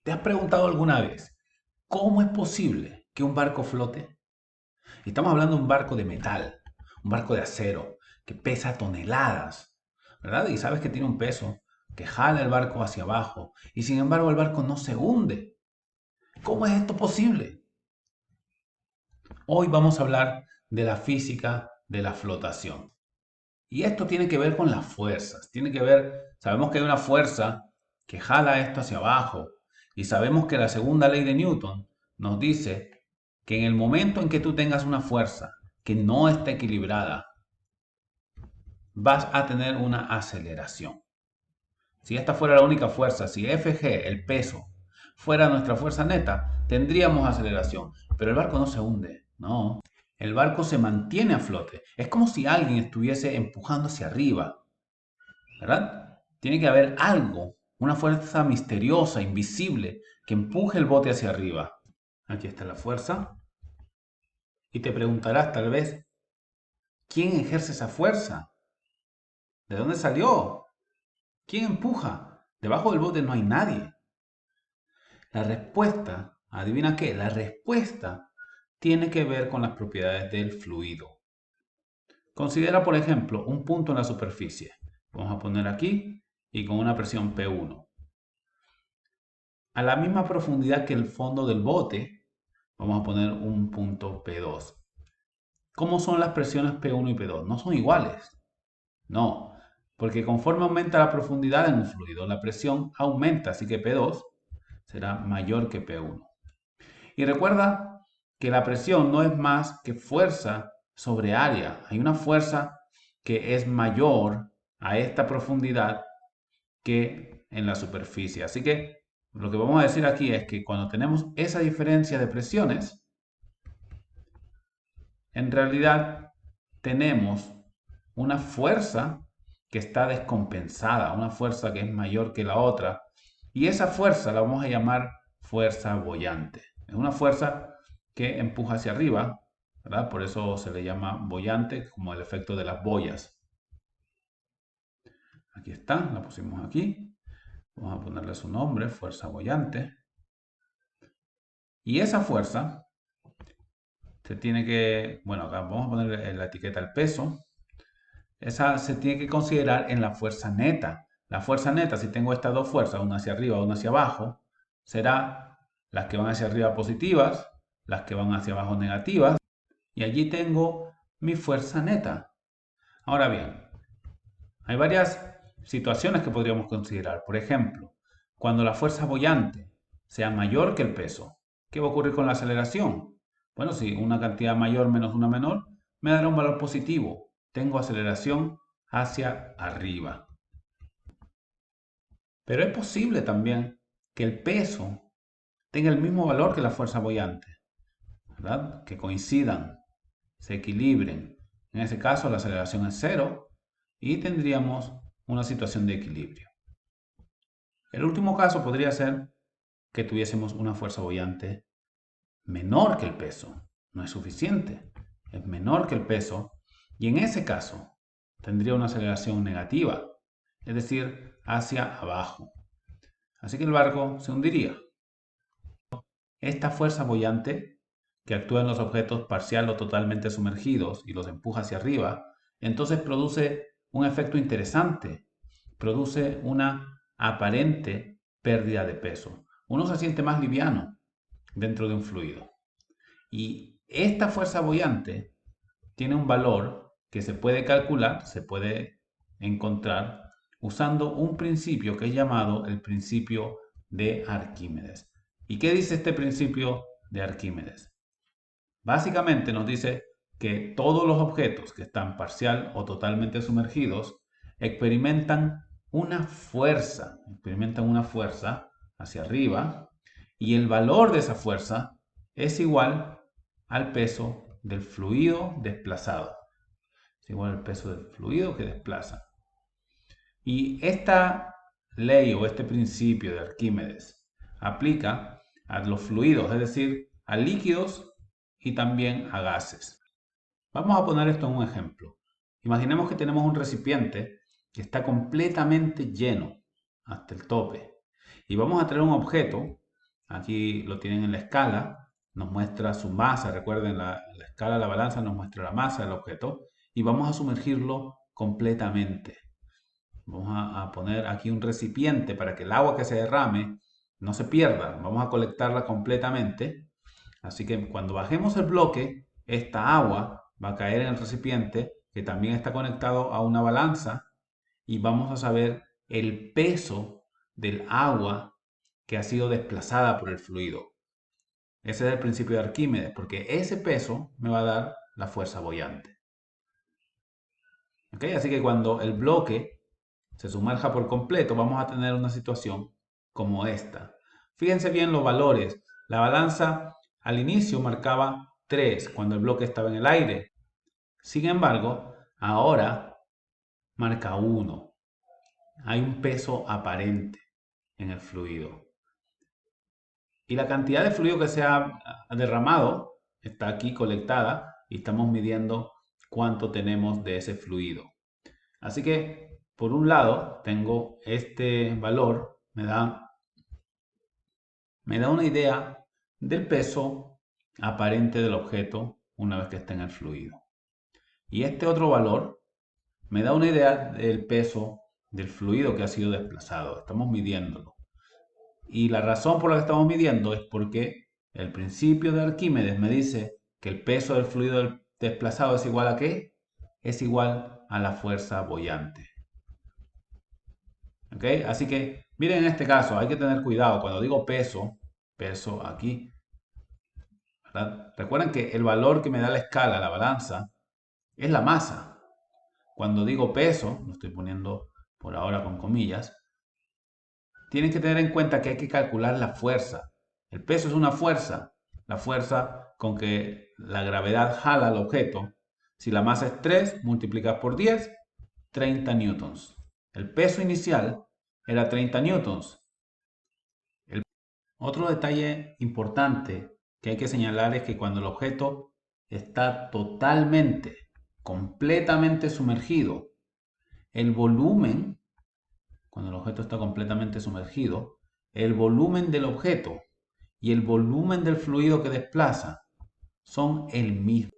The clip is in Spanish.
¿Te has preguntado alguna vez cómo es posible que un barco flote? Estamos hablando de un barco de metal, un barco de acero, que pesa toneladas, ¿verdad? Y sabes que tiene un peso que jala el barco hacia abajo y sin embargo el barco no se hunde. ¿Cómo es esto posible? Hoy vamos a hablar de la física de la flotación. Y esto tiene que ver con las fuerzas. Tiene que ver, sabemos que hay una fuerza que jala esto hacia abajo. Y sabemos que la segunda ley de Newton nos dice que en el momento en que tú tengas una fuerza que no está equilibrada, vas a tener una aceleración. Si esta fuera la única fuerza, si Fg, el peso, fuera nuestra fuerza neta, tendríamos aceleración. Pero el barco no se hunde, no. El barco se mantiene a flote. Es como si alguien estuviese empujando hacia arriba, ¿verdad? Tiene que haber algo, una fuerza misteriosa, invisible, que empuje el bote hacia arriba. Aquí está la fuerza. Y te preguntarás tal vez, ¿quién ejerce esa fuerza? ¿De dónde salió? ¿Quién empuja? Debajo del bote no hay nadie. La respuesta, adivina qué, la respuesta tiene que ver con las propiedades del fluido. Considera, por ejemplo, un punto en la superficie. Vamos a poner aquí y con una presión P1. A la misma profundidad que el fondo del bote, vamos a poner un punto P2. ¿Cómo son las presiones P1 y P2? No son iguales. No, porque conforme aumenta la profundidad en un fluido, la presión aumenta, así que P2 será mayor que P1. Y recuerda que la presión no es más que fuerza sobre área. Hay una fuerza que es mayor a esta profundidad que en la superficie. Así que lo que vamos a decir aquí es que cuando tenemos esa diferencia de presiones, en realidad tenemos una fuerza que está descompensada, una fuerza que es mayor que la otra, y esa fuerza la vamos a llamar fuerza boyante. Es una fuerza que empuja hacia arriba, ¿verdad? Por eso se le llama boyante, como el efecto de las boyas. Aquí está, la pusimos aquí. Vamos a ponerle su nombre, fuerza boyante. Y esa fuerza se tiene que, bueno, acá vamos a poner en la etiqueta el peso. Esa se tiene que considerar en la fuerza neta. La fuerza neta, si tengo estas dos fuerzas, una hacia arriba, una hacia abajo, será las que van hacia arriba positivas, las que van hacia abajo negativas, y allí tengo mi fuerza neta. Ahora bien, hay varias situaciones que podríamos considerar. Por ejemplo, cuando la fuerza boyante sea mayor que el peso, ¿qué va a ocurrir con la aceleración? Bueno, si una cantidad mayor menos una menor, me dará un valor positivo. Tengo aceleración hacia arriba. Pero es posible también que el peso tenga el mismo valor que la fuerza boyante, ¿verdad? Que coincidan, se equilibren. En ese caso, la aceleración es cero y tendríamos una situación de equilibrio. El último caso podría ser que tuviésemos una fuerza boyante menor que el peso. No es suficiente, es menor que el peso y en ese caso tendría una aceleración negativa, es decir, hacia abajo. Así que el barco se hundiría. Esta fuerza boyante, que actúa en los objetos parcial o totalmente sumergidos y los empuja hacia arriba, entonces produce un efecto interesante, produce una aparente pérdida de peso. Uno se siente más liviano dentro de un fluido. Y esta fuerza boyante tiene un valor que se puede calcular, se puede encontrar usando un principio que es llamado el principio de Arquímedes. ¿Y qué dice este principio de Arquímedes? Básicamente nos dice que todos los objetos que están parcial o totalmente sumergidos experimentan una fuerza hacia arriba y el valor de esa fuerza es igual al peso del fluido desplazado. Es igual al peso del fluido que desplaza. Y esta ley o este principio de Arquímedes aplica a los fluidos, es decir, a líquidos y también a gases. Vamos a poner esto en un ejemplo. Imaginemos que tenemos un recipiente que está completamente lleno hasta el tope y vamos a traer un objeto Aquí lo tienen en la escala, nos muestra su masa. Recuerden, la escala de la balanza nos muestra la masa del objeto y vamos a sumergirlo completamente. Vamos a poner aquí un recipiente para que el agua que se derrame no se pierda. Vamos a colectarla completamente. Así que cuando bajemos el bloque, esta agua va a caer en el recipiente que también está conectado a una balanza y vamos a saber el peso del agua que ha sido desplazada por el fluido. Ese es el principio de Arquímedes, porque ese peso me va a dar la fuerza boyante. ¿Okay? Así que cuando el bloque se sumerja por completo, vamos a tener una situación como esta. Fíjense bien los valores. La balanza al inicio marcaba 3 cuando el bloque estaba en el aire. Sin embargo, ahora marca 1. Hay un peso aparente en el fluido. Y la cantidad de fluido que se ha derramado está aquí colectada y estamos midiendo cuánto tenemos de ese fluido. Así que, por un lado, tengo este valor, me da una idea del peso aparente del objeto una vez que está en el fluido. Y este otro valor me da una idea del peso del fluido que ha sido desplazado. Estamos midiéndolo. Y la razón por la que estamos midiendo es porque el principio de Arquímedes me dice que el peso del fluido desplazado es igual a ¿qué? Es igual a la fuerza boyante. ¿Ok? Así que, miren, en este caso hay que tener cuidado. Cuando digo peso aquí, ¿verdad? Recuerden que el valor que me da la escala, la balanza, es la masa. Cuando digo peso, lo estoy poniendo por ahora con comillas, tienen que tener en cuenta que hay que calcular la fuerza. El peso es una fuerza, la fuerza con que la gravedad jala al objeto. Si la masa es 3, multiplicas por 10, 30 newtons. El peso inicial era 30 newtons. Otro detalle importante que hay que señalar es que cuando el objeto está completamente sumergido, el volumen, cuando el objeto está completamente sumergido, el volumen del objeto y el volumen del fluido que desplaza son el mismo.